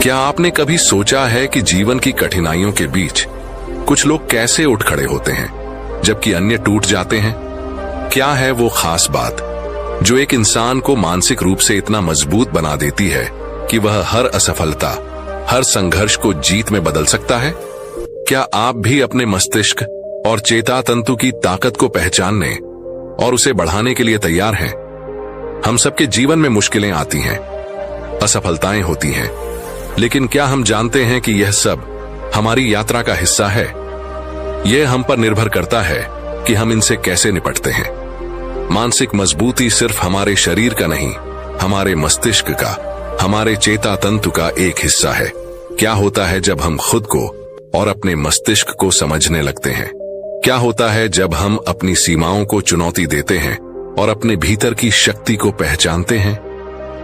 क्या आपने कभी सोचा है कि जीवन की कठिनाइयों के बीच कुछ लोग कैसे उठ खड़े होते हैं जबकि अन्य टूट जाते हैं? क्या है वो खास बात जो एक इंसान को मानसिक रूप से इतना मजबूत बना देती है कि वह हर असफलता, हर संघर्ष को जीत में बदल सकता है? क्या आप भी अपने मस्तिष्क और चेता तंतु की ताकत को पहचानने और उसे बढ़ाने के लिए तैयार हैं? हम सबके जीवन में मुश्किलें आती हैं, असफलताएं होती हैं, लेकिन क्या हम जानते हैं कि यह सब हमारी यात्रा का हिस्सा है? यह हम पर निर्भर करता है कि हम इनसे कैसे निपटते हैं। मानसिक मजबूती सिर्फ हमारे शरीर का नहीं, हमारे मस्तिष्क का, हमारे चेता तंतु का एक हिस्सा है। क्या होता है जब हम खुद को और अपने मस्तिष्क को समझने लगते हैं? क्या होता है जब हम अपनी सीमाओं को चुनौती देते हैं और अपने भीतर की शक्ति को पहचानते हैं?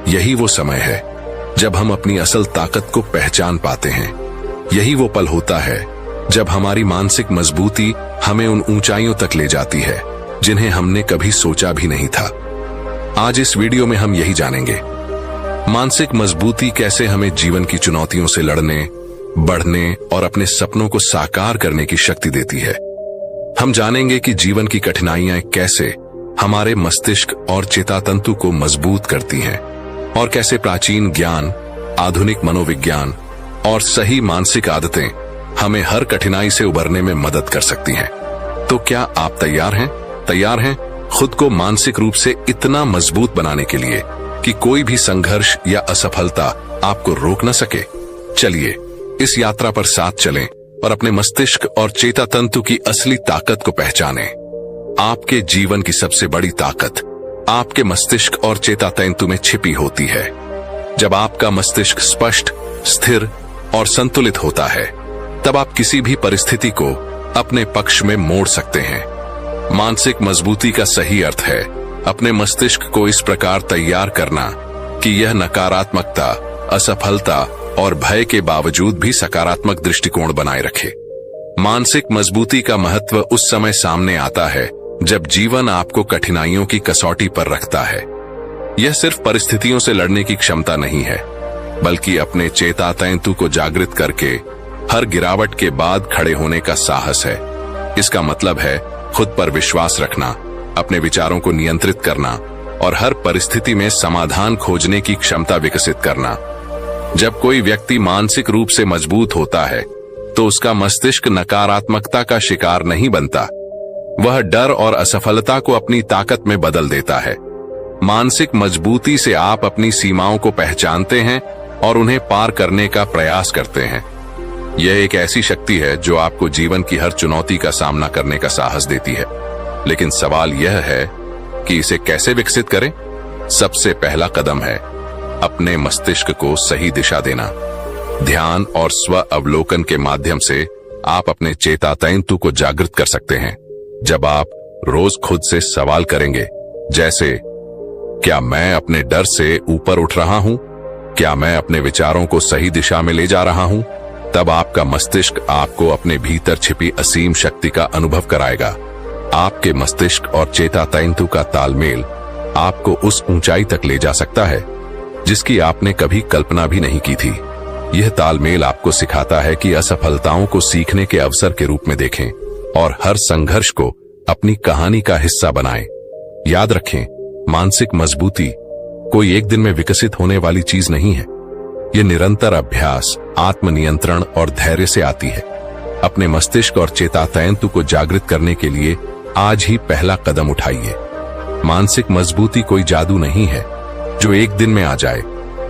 यही वो समय है जब हम अपनी असल ताकत को पहचान पाते हैं। यही वो पल होता है जब हमारी मानसिक मजबूती हमें उन ऊंचाइयों तक ले जाती है जिन्हें हमने कभी सोचा भी नहीं था। आज इस वीडियो में हम यही जानेंगे, मानसिक मजबूती कैसे हमें जीवन की चुनौतियों से लड़ने, बढ़ने और अपने सपनों को साकार करने की शक्ति देती है। हम जानेंगे कि जीवन की कठिनाइयां कैसे हमारे मस्तिष्क और चेता तंतु को मजबूत करती हैं और कैसे प्राचीन ज्ञान, आधुनिक मनोविज्ञान और सही मानसिक आदतें हमें हर कठिनाई से उबरने में मदद कर सकती हैं। तो क्या आप तैयार हैं? तैयार हैं खुद को मानसिक रूप से इतना मजबूत बनाने के लिए कि कोई भी संघर्ष या असफलता आपको रोक न सके? चलिए इस यात्रा पर साथ चलें और अपने मस्तिष्क और चेता तंतु की असली ताकत को पहचानें। आपके जीवन की सबसे बड़ी ताकत आपके मस्तिष्क और चेता तंतु में छिपी होती है। जब आपका मस्तिष्क स्पष्ट, स्थिर और संतुलित होता है, तब आप किसी भी परिस्थिति को अपने पक्ष में मोड़ सकते हैं। मानसिक मजबूती का सही अर्थ है अपने मस्तिष्क को इस प्रकार तैयार करना कि यह नकारात्मकता, असफलता और भय के बावजूद भी सकारात्मक दृष्टिकोण बनाए रखे। मानसिक मजबूती का महत्व उस समय सामने आता है जब जीवन आपको कठिनाइयों की कसौटी पर रखता है। यह सिर्फ परिस्थितियों से लड़ने की क्षमता नहीं है, बल्कि अपने चेता तंतु को जागृत करके हर गिरावट के बाद खड़े होने का साहस है। इसका मतलब है खुद पर विश्वास रखना, अपने विचारों को नियंत्रित करना और हर परिस्थिति में समाधान खोजने की क्षमता विकसित करना। जब कोई व्यक्ति मानसिक रूप से मजबूत होता है तो उसका मस्तिष्क नकारात्मकता का शिकार नहीं बनता। वह डर और असफलता को अपनी ताकत में बदल देता है। मानसिक मजबूती से आप अपनी सीमाओं को पहचानते हैं और उन्हें पार करने का प्रयास करते हैं। यह एक ऐसी शक्ति है जो आपको जीवन की हर चुनौती का सामना करने का साहस देती है। लेकिन सवाल यह है कि इसे कैसे विकसित करें? सबसे पहला कदम है अपने मस्तिष्क को सही दिशा देना। ध्यान और स्व अवलोकन के माध्यम से आप अपने चेता तंतु को जागृत कर सकते हैं। जब आप रोज खुद से सवाल करेंगे, जैसे क्या मैं अपने डर से ऊपर उठ रहा हूं? क्या मैं अपने विचारों को सही दिशा में ले जा रहा हूं? तब आपका मस्तिष्क आपको अपने भीतर छिपी असीम शक्ति का अनुभव कराएगा। आपके मस्तिष्क और चेता तंतु का तालमेल आपको उस ऊंचाई तक ले जा सकता है जिसकी आपने कभी कल्पना भी नहीं की थी। यह तालमेल आपको सिखाता है कि असफलताओं को सीखने के अवसर के रूप में देखें और हर संघर्ष को अपनी कहानी का हिस्सा बनाएं। याद रखें, मानसिक मजबूती कोई एक दिन में विकसित होने वाली चीज नहीं है। यह निरंतर अभ्यास, आत्मनियंत्रण और धैर्य से आती है। अपने मस्तिष्क और चेता तंतु को जागृत करने के लिए आज ही पहला कदम उठाइए। मानसिक मजबूती कोई जादू नहीं है जो एक दिन में आ जाए।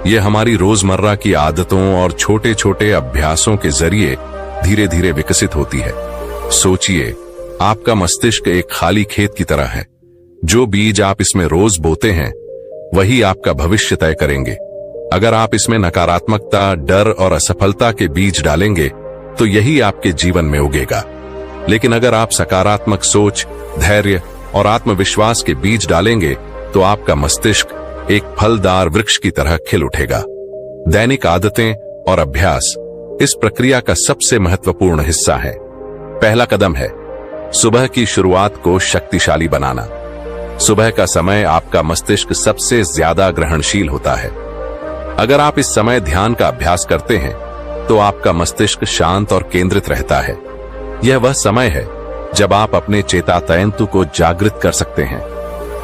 यह हमारी रोजमर्रा की आदतों और छोटे छोटे अभ्यासों के जरिए धीरे धीरे विकसित होती है। सोचिए, आपका मस्तिष्क एक खाली खेत की तरह है। जो बीज आप इसमें रोज बोते हैं वही आपका भविष्य तय करेंगे। अगर आप इसमें नकारात्मकता, डर और असफलता के बीज डालेंगे तो यही आपके जीवन में उगेगा। लेकिन अगर आप सकारात्मक सोच, धैर्य और आत्मविश्वास के बीज डालेंगे तो आपका मस्तिष्क एक फलदार वृक्ष की तरह खिल उठेगा। दैनिक आदतें और अभ्यास इस प्रक्रिया का सबसे महत्वपूर्ण हिस्सा है। पहला कदम है सुबह की शुरुआत को शक्तिशाली बनाना। सुबह का समय आपका मस्तिष्क सबसे ज्यादा ग्रहणशील होता है। अगर आप इस समय ध्यान का अभ्यास करते हैं तो आपका मस्तिष्क शांत और केंद्रित रहता है। यह वह समय है जब आप अपने चेतातंतु को जागृत कर सकते हैं।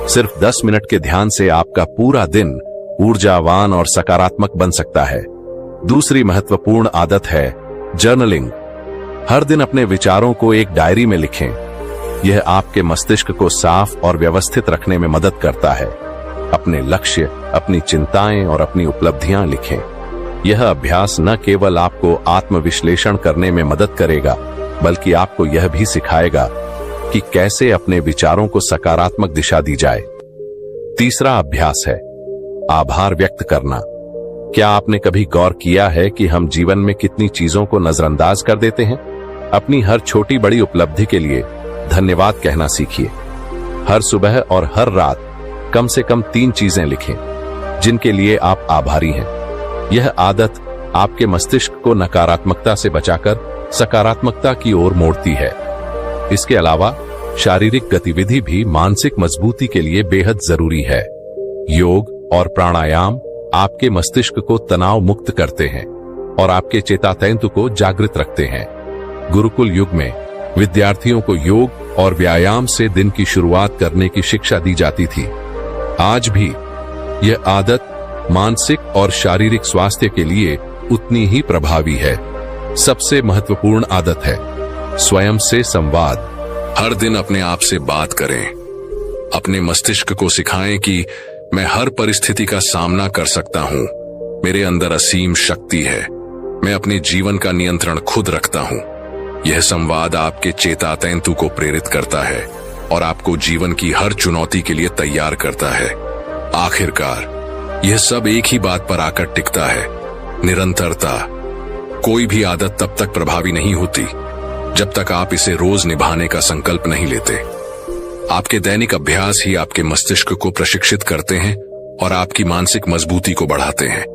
सिर्फ 10 मिनट के ध्यान से आपका पूरा दिन ऊर्जावान और सकारात्मक बन सकता है। दूसरी महत्वपूर्ण आदत है जर्नलिंग। हर दिन अपने विचारों को एक डायरी में लिखें। यह आपके मस्तिष्क को साफ और व्यवस्थित रखने में मदद करता है। अपने लक्ष्य, अपनी चिंताएं और अपनी उपलब्धियां लिखें। यह अभ्यास न केवल आपको आत्मविश्लेषण करने में मदद करेगा, बल्कि आपको यह भी सिखाएगा कि कैसे अपने विचारों को सकारात्मक दिशा दी जाए। तीसरा अभ्यास है आभार व्यक्त करना। क्या आपने कभी गौर किया है कि हम जीवन में कितनी चीजों को नजरअंदाज कर देते हैं? अपनी हर छोटी बड़ी उपलब्धि के लिए धन्यवाद कहना सीखिए। हर सुबह और हर रात कम से कम 3 चीजें लिखें जिनके लिए आप आभारी हैं। यह आदत आपके मस्तिष्क को नकारात्मकता से बचाकर सकारात्मकता की ओर मोड़ती है। इसके अलावा शारीरिक गतिविधि भी मानसिक मजबूती के लिए बेहद जरूरी है। योग और प्राणायाम आपके मस्तिष्क को तनाव मुक्त करते हैं और आपके चेतातंतु को जागृत रखते हैं। गुरुकुल युग में विद्यार्थियों को योग और व्यायाम से दिन की शुरुआत करने की शिक्षा दी जाती थी। आज भी यह आदत मानसिक और शारीरिक स्वास्थ्य के लिए उतनी ही प्रभावी है। सबसे महत्वपूर्ण आदत है स्वयं से संवाद। हर दिन अपने आप से बात करें। अपने मस्तिष्क को सिखाएं कि मैं हर परिस्थिति का सामना कर सकता हूं। मेरे अंदर असीम शक्ति है। मैं अपने जीवन का नियंत्रण खुद रखता हूं। यह संवाद आपके चेतातंतु को प्रेरित करता है और आपको जीवन की हर चुनौती के लिए तैयार करता है। आखिरकार यह सब एक ही बात पर आकर टिकता है, निरंतरता। कोई भी आदत तब तक प्रभावी नहीं होती जब तक आप इसे रोज निभाने का संकल्प नहीं लेते। आपके दैनिक अभ्यास ही आपके मस्तिष्क को प्रशिक्षित करते हैं और आपकी मानसिक मजबूती को बढ़ाते हैं।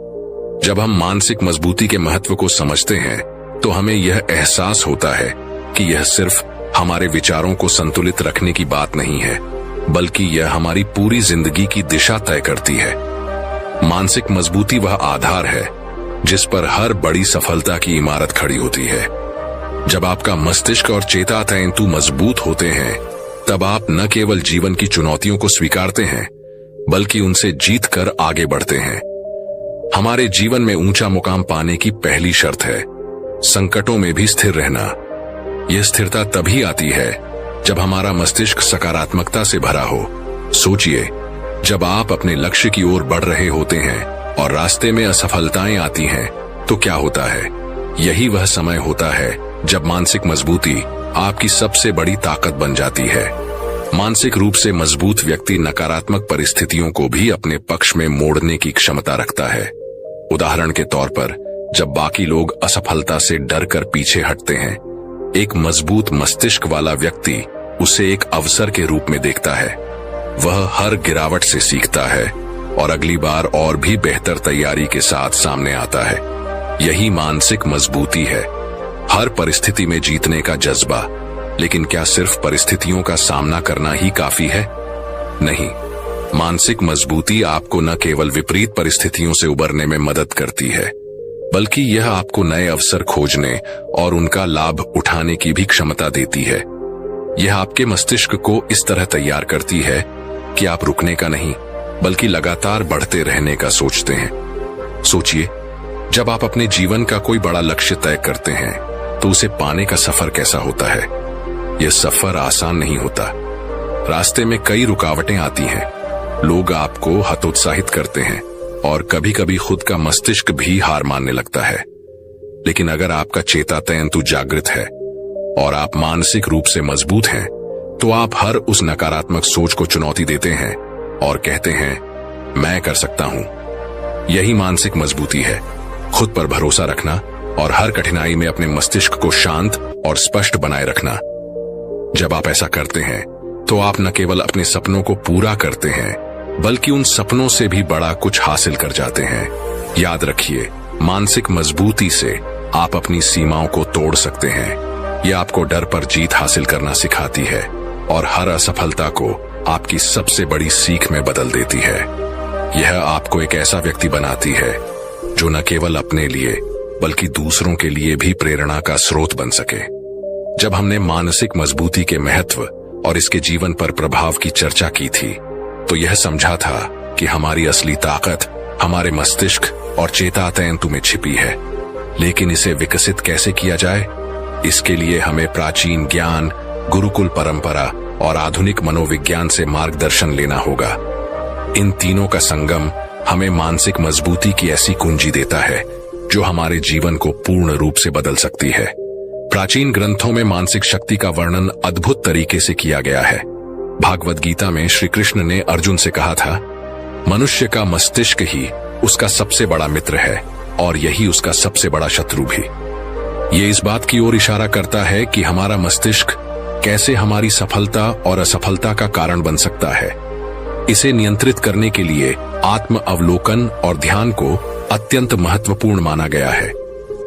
जब हम मानसिक मजबूती के महत्व को समझते हैं तो हमें यह एहसास होता है कि यह सिर्फ हमारे विचारों को संतुलित रखने की बात नहीं है, बल्कि यह हमारी पूरी जिंदगी की दिशा तय करती है। मानसिक मजबूती वह आधार है जिस पर हर बड़ी सफलता की इमारत खड़ी होती है। जब आपका मस्तिष्क और चेतातंतु मजबूत होते हैं, तब आप न केवल जीवन की चुनौतियों को स्वीकारते हैं, बल्कि उनसे जीतकर आगे बढ़ते हैं। हमारे जीवन में ऊंचा मुकाम पाने की पहली शर्त है संकटों में भी स्थिर रहना। यह स्थिरता तभी आती है जब हमारा मस्तिष्क सकारात्मकता से भरा हो। सोचिए, जब आप अपने लक्ष्य की ओर बढ़ रहे होते हैं और रास्ते में असफलताएं आती हैं, तो क्या होता है? यही वह समय होता है जब मानसिक मजबूती आपकी सबसे बड़ी ताकत बन जाती है। मानसिक रूप से मजबूत व्यक्ति नकारात्मक परिस्थितियों को भी अपने पक्ष में मोड़ने की क्षमता रखता है। उदाहरण के तौर पर, जब बाकी लोग असफलता से डर कर पीछे हटते हैं, एक मजबूत मस्तिष्क वाला व्यक्ति उसे एक अवसर के रूप में देखता है। वह हर गिरावट से सीखता है और अगली बार और भी बेहतर तैयारी के साथ सामने आता है। यही मानसिक मजबूती है, हर परिस्थिति में जीतने का जज्बा। लेकिन क्या सिर्फ परिस्थितियों का सामना करना ही काफी है? नहीं, मानसिक मजबूती आपको न केवल विपरीत परिस्थितियों से उबरने में मदद करती है, बल्कि यह आपको नए अवसर खोजने और उनका लाभ उठाने की भी क्षमता देती है। यह आपके मस्तिष्क को इस तरह तैयार करती है कि आप रुकने का नहीं, बल्कि लगातार बढ़ते रहने का सोचते हैं। सोचिए, जब आप अपने जीवन का कोई बड़ा लक्ष्य तय करते हैं, तो उसे पाने का सफर कैसा होता है? यह सफर आसान नहीं होता। रास्ते में कई रुकावटें आती हैं, लोग आपको हतोत्साहित करते हैं और कभी कभी खुद का मस्तिष्क भी हार मानने लगता है। लेकिन अगर आपका चेतातंतु जागृत है और आप मानसिक रूप से मजबूत हैं, तो आप हर उस नकारात्मक सोच को चुनौती देते हैं और कहते हैं, मैं कर सकता हूं। यही मानसिक मजबूती है, खुद पर भरोसा रखना और हर कठिनाई में अपने मस्तिष्क को शांत और स्पष्ट बनाए रखना। जब आप ऐसा करते हैं, तो आप न केवल अपने सपनों को पूरा करते हैं, बल्कि उन सपनों से भी बड़ा कुछ हासिल कर जाते हैं। याद रखिए, मानसिक मजबूती से आप अपनी सीमाओं को तोड़ सकते हैं। यह आपको डर पर जीत हासिल करना सिखाती है और हर असफलता को आपकी सबसे बड़ी सीख में बदल देती है। यह आपको एक ऐसा व्यक्ति बनाती है जो न केवल अपने लिए बल्कि दूसरों के लिए भी प्रेरणा का स्रोत बन सके। जब हमने मानसिक मजबूती के महत्व और इसके जीवन पर प्रभाव की चर्चा की थी, तो यह समझा था कि हमारी असली ताकत हमारे मस्तिष्क और चेतातंतु में छिपी है। लेकिन इसे विकसित कैसे किया जाए? इसके लिए हमें प्राचीन ज्ञान, गुरुकुल परंपरा और आधुनिक मनोविज्ञान से मार्गदर्शन लेना होगा। इन तीनों का संगम हमें मानसिक मजबूती की ऐसी कुंजी देता है जो हमारे जीवन को पूर्ण रूप से बदल सकती है। प्राचीन ग्रंथों में मानसिक शक्ति का वर्णन अद्भुत तरीके से किया गया है। भागवत गीता में श्री कृष्ण ने अर्जुन से कहा था, मनुष्य का मस्तिष्क ही उसका सबसे बड़ा मित्र है और यही उसका सबसे बड़ा शत्रु भी। ये इस बात की ओर इशारा करता है कि हमारा मस्तिष्क कैसे हमारी सफलता और असफलता का कारण बन सकता है। इसे नियंत्रित करने के लिए आत्म अवलोकन और ध्यान को अत्यंत महत्वपूर्ण माना गया है।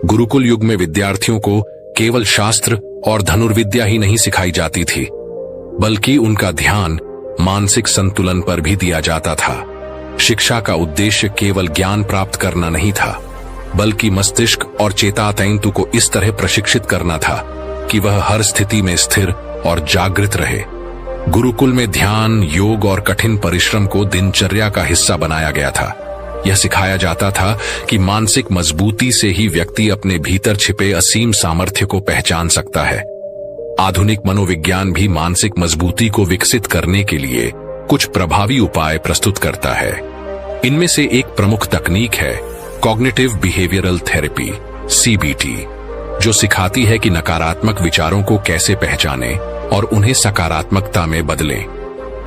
गुरुकुल युग में विद्यार्थियों को केवल शास्त्र और धनुर्विद्या ही नहीं सिखाई जाती थी, बल्कि उनका ध्यान मानसिक संतुलन पर भी दिया जाता था। शिक्षा का उद्देश्य केवल ज्ञान प्राप्त करना नहीं था, बल्कि मस्तिष्क और चेतातंतु को इस तरह प्रशिक्षित करना था कि वह हर स्थिति में स्थिर और जागृत रहे। गुरुकुल में ध्यान, योग और कठिन परिश्रम को दिनचर्या का हिस्सा बनाया गया था। यह सिखाया जाता था कि मानसिक मजबूती से ही व्यक्ति अपने भीतर छिपे असीम सामर्थ्य को पहचान सकता है। आधुनिक मनोविज्ञान भी मानसिक मजबूती को विकसित करने के लिए कुछ प्रभावी उपाय प्रस्तुत करता है। इनमें से एक प्रमुख तकनीक है कॉग्निटिव बिहेवियरल थेरेपी, CBT, जो सिखाती है कि नकारात्मक विचारों को कैसे पहचानें और उन्हें सकारात्मकता में बदलें।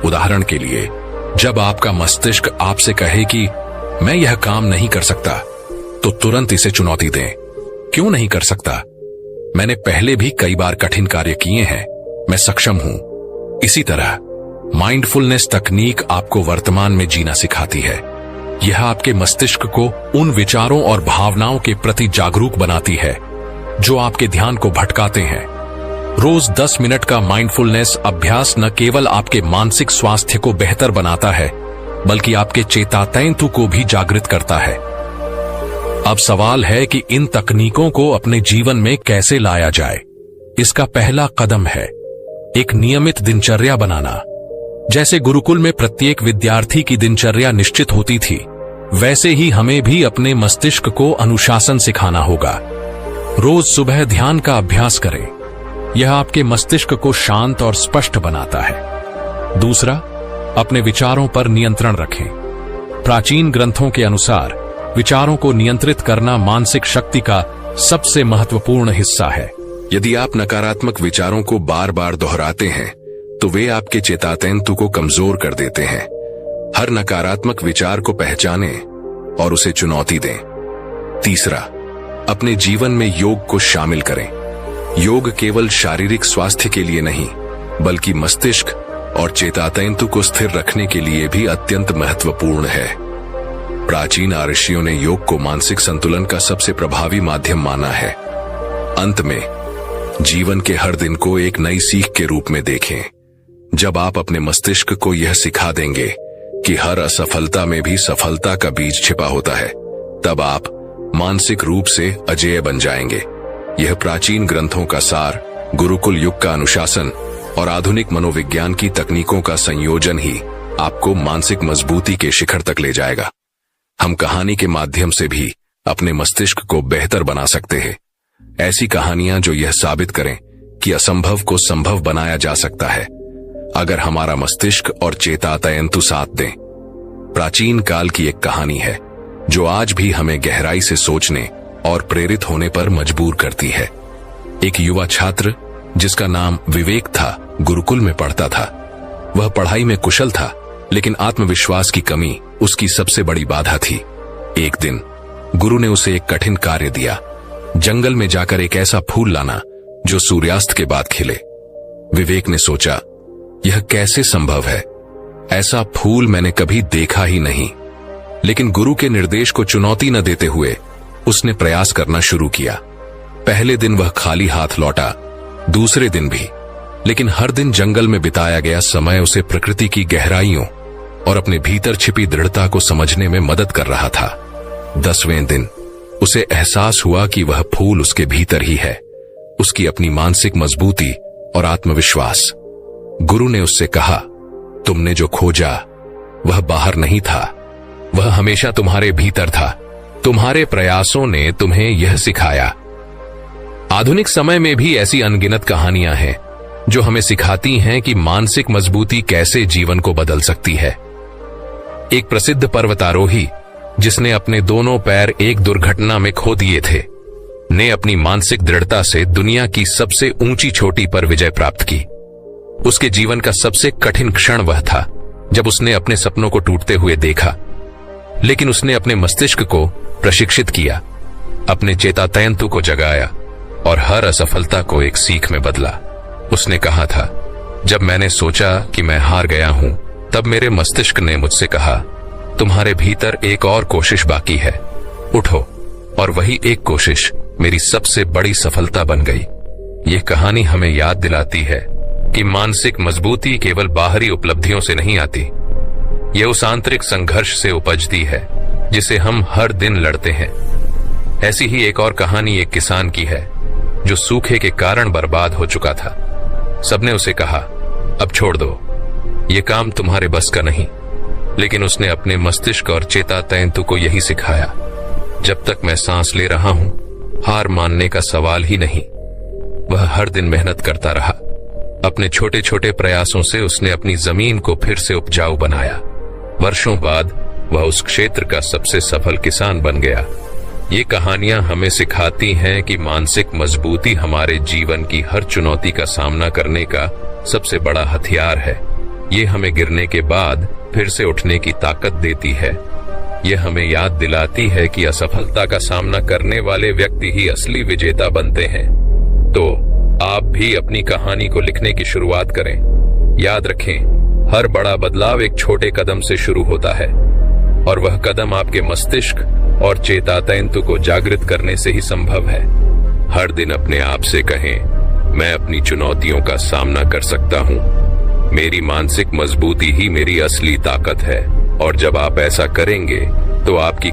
उदाहरण के लिए, जब आपका मस्तिष्क आपसे कहे कि मैं यह काम नहीं कर सकता, तो तुरंत इसे चुनौती दें। क्यों नहीं कर सकता? मैंने पहले भी कई बार कठिन कार्य किए हैं, मैं सक्षम हूं। इसी तरह माइंडफुलनेस तकनीक आपको वर्तमान में जीना सिखाती है। यह आपके मस्तिष्क को उन विचारों और भावनाओं के प्रति जागरूक बनाती है जो आपके ध्यान को भटकाते हैं। रोज 10 मिनट का माइंडफुलनेस अभ्यास न केवल आपके मानसिक स्वास्थ्य को बेहतर बनाता है, बल्कि आपके चेतातंतु को भी जागृत करता है। अब सवाल है कि इन तकनीकों को अपने जीवन में कैसे लाया जाए। इसका पहला कदम है एक नियमित दिनचर्या बनाना। जैसे गुरुकुल में प्रत्येक विद्यार्थी की दिनचर्या निश्चित होती थी, वैसे ही हमें भी अपने मस्तिष्क को अनुशासन सिखाना होगा। रोज सुबह ध्यान का अभ्यास करें। यह आपके मस्तिष्क को शांत और स्पष्ट बनाता है। दूसरा, अपने विचारों पर नियंत्रण रखें। प्राचीन ग्रंथों के अनुसार विचारों को नियंत्रित करना मानसिक शक्ति का सबसे महत्वपूर्ण हिस्सा है। यदि आप नकारात्मक विचारों को बार बार दोहराते हैं, तो वे आपके चेतातंतु को कमजोर कर देते हैं। हर नकारात्मक विचार को पहचानें और उसे चुनौती दें। तीसरा, अपने जीवन में योग को शामिल करें। योग केवल शारीरिक स्वास्थ्य के लिए नहीं, बल्कि मस्तिष्क और चेतातंतु को स्थिर रखने के लिए भी अत्यंत महत्वपूर्ण है। प्राचीन ऋषियों ने योग को मानसिक संतुलन का सबसे प्रभावी माध्यम माना है। अंत में, जीवन के हर दिन को एक नई सीख के रूप में देखें। जब आप अपने मस्तिष्क को यह सिखा देंगे कि हर असफलता में भी सफलता का बीज छिपा होता है, तब आप मानसिक रूप से अजेय बन जाएंगे। यह प्राचीन ग्रंथों का सार, गुरुकुल युग का अनुशासन और आधुनिक मनोविज्ञान की तकनीकों का संयोजन ही आपको मानसिक मजबूती के शिखर तक ले जाएगा। हम कहानी के माध्यम से भी अपने मस्तिष्क को बेहतर बना सकते हैं। ऐसी कहानियां जो यह साबित करें कि असंभव को संभव बनाया जा सकता है, अगर हमारा मस्तिष्क और चेतातंतु साथ दें। प्राचीन काल की एक कहानी है जो आज भी हमें गहराई से सोचने और प्रेरित होने पर मजबूर करती है। एक युवा छात्र जिसका नाम विवेक था, गुरुकुल में पढ़ता था। वह पढ़ाई में कुशल था, लेकिन आत्मविश्वास की कमी उसकी सबसे बड़ी बाधा थी। एक दिन गुरु ने उसे एक कठिन कार्य दिया, जंगल में जाकर एक ऐसा फूल लाना जो सूर्यास्त के बाद खिले। विवेक ने सोचा, यह कैसे संभव है? ऐसा फूल मैंने कभी देखा ही नहीं। लेकिन गुरु के निर्देश को चुनौती न देते हुए उसने प्रयास करना शुरू किया। पहले दिन वह खाली हाथ लौटा, दूसरे दिन भी, लेकिन हर दिन जंगल में बिताया गया समय उसे प्रकृति की गहराइयों और अपने भीतर छिपी दृढ़ता को समझने में मदद कर रहा था। 10वें दिन उसे एहसास हुआ कि वह फूल उसके भीतर ही है, उसकी अपनी मानसिक मजबूती और आत्मविश्वास। गुरु ने उससे कहा, तुमने जो खोजा वह बाहर नहीं था, वह हमेशा तुम्हारे भीतर था। तुम्हारे प्रयासों ने तुम्हें यह सिखाया। आधुनिक समय में भी ऐसी अनगिनत कहानियां हैं जो हमें सिखाती हैं कि मानसिक मजबूती कैसे जीवन को बदल सकती है। एक प्रसिद्ध पर्वतारोही जिसने अपने दोनों पैर एक दुर्घटना में खो दिए थे, ने अपनी मानसिक दृढ़ता से दुनिया की सबसे ऊंची चोटी पर विजय प्राप्त की। उसके जीवन का सबसे कठिन क्षण वह था जब उसने अपने सपनों को टूटते हुए देखा, लेकिन उसने अपने मस्तिष्क को प्रशिक्षित किया, अपने चेतातंतु को जगाया और हर असफलता को एक सीख में बदला। उसने कहा था, जब मैंने सोचा कि मैं हार गया हूं, तब मेरे मस्तिष्क ने मुझसे कहा, तुम्हारे भीतर एक और कोशिश बाकी है, उठो। और वही एक कोशिश मेरी सबसे बड़ी सफलता बन गई। यह कहानी हमें याद दिलाती है कि मानसिक मजबूती केवल बाहरी उपलब्धियों से नहीं आती, यह उस आंतरिक संघर्ष से उपजती है जिसे हम हर दिन लड़ते हैं। ऐसी ही एक और कहानी एक किसान की है जो सूखे के कारण बर्बाद हो चुका था। सबने उसे कहा, अब छोड़ दो, यह काम तुम्हारे बस का नहीं। लेकिन उसने अपने मस्तिष्क और चेतातंतु को यही सिखाया, जब तक मैं सांस ले रहा हूं, हार मानने का सवाल ही नहीं। वह हर दिन मेहनत करता रहा। अपने छोटे छोटे प्रयासों से उसने अपनी जमीन को फिर से उपजाऊ बनाया। वर्षों बाद वह उस क्षेत्र का सबसे सफल किसान बन गया। ये कहानियां हमें सिखाती हैं कि मानसिक मजबूती हमारे जीवन की हर चुनौती का सामना करने का सबसे बड़ा हथियार है। ये हमें गिरने के बाद फिर से उठने की ताकत देती है। यह हमें याद दिलाती है कि असफलता का सामना करने वाले व्यक्ति ही असली विजेता बनते हैं। तो आप भी अपनी कहानी को लिखने की शुरुआत करें। याद रखें, हर बड़ा बदलाव एक छोटे कदम से शुरू होता है और वह कदम आपके मस्तिष्क और चेतातंतु को जागृत करने से ही संभव है। हर दिन अपने आप से कहें, मैं अपनी चुनौतियों का सामना कर सकता हूं। मेरी मानसिक मजबूती ही मेरी असली ताकत है। और जब आप ऐसा करेंगे तो आपकी